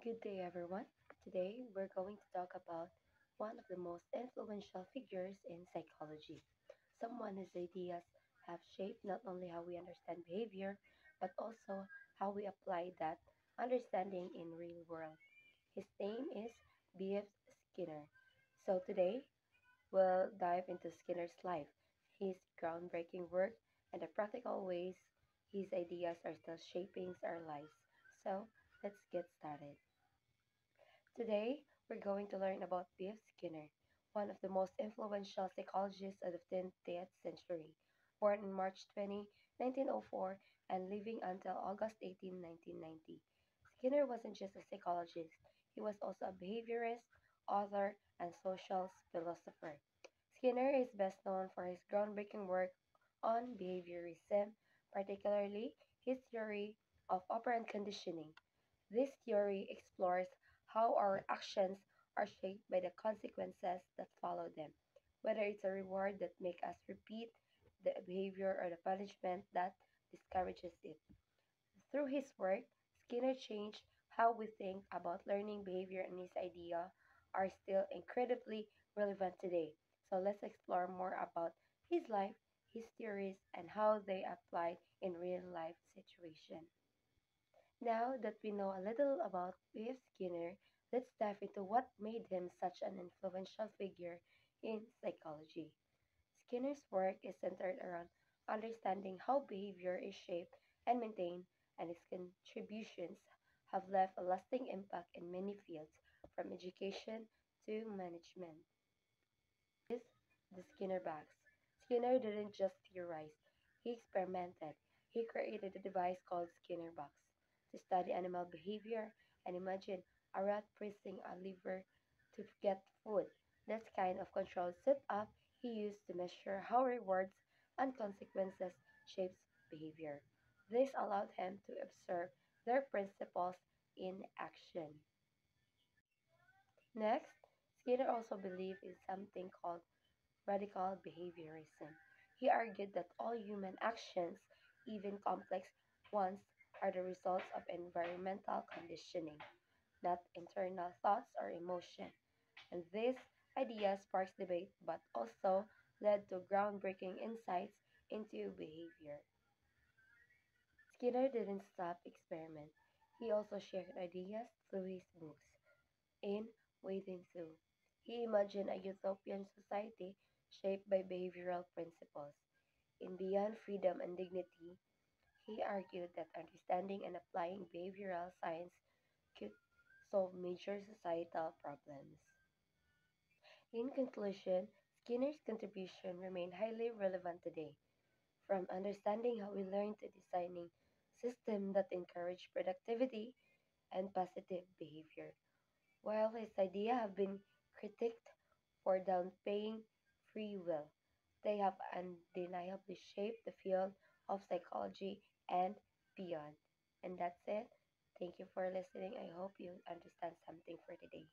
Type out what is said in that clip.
Good day, everyone. Today, we're going to talk about one of the most influential figures in psychology, someone whose ideas have shaped not only how we understand behavior, but also how we apply that understanding in real world. His name is B.F. Skinner. So today, we'll dive into Skinner's life, his groundbreaking work, and the practical ways his ideas are still shaping our lives. So, let's get started. Today, we're going to learn about B.F. Skinner, one of the most influential psychologists of the 20th century. Born on March 20, 1904, and living until August 18, 1990. Skinner wasn't just a psychologist, he was also a behaviorist, author, and social philosopher. Skinner is best known for his groundbreaking work on behaviorism, particularly his theory of operant conditioning. This theory explores how our actions are shaped by the consequences that follow them, whether it's a reward that makes us repeat the behavior or the punishment that discourages it. Through his work, Skinner changed how we think about learning behavior, and his ideas are still incredibly relevant today. So let's explore more about his life, his theories, and how they apply in real life situations. Now that we know a little about B.F. Skinner, let's dive into what made him such an influential figure in psychology. Skinner's work is centered around understanding how behavior is shaped and maintained, and his contributions have left a lasting impact in many fields, from education to management. Is the Skinner box. Skinner didn't just theorize, he experimented. He created a device called Skinner box to study animal behavior, and imagine a rat pressing a lever to get food. That kind of control setup he used to measure how rewards and consequences shapes behavior. This allowed him to observe their principles in action. Next, Skinner also believed in something called radical behaviorism. He argued that all human actions, even complex ones, are the results of environmental conditioning, not internal thoughts or emotion. And this idea sparks debate but also led to groundbreaking insights into behavior. Skinner didn't stop experiment. He also shared ideas through his books. In Wading Through, he imagined a utopian society shaped by behavioral principles. In Beyond Freedom and Dignity, he argued that understanding and applying behavioral science could solve major societal problems. In conclusion, Skinner's contribution remain highly relevant today, from understanding how we learn to designing systems that encourage productivity and positive behavior. While his ideas have been critiqued for downplaying free will, they have undeniably shaped the field of psychology and beyond. And that's it. Thank you for listening. I hope you understand something for today.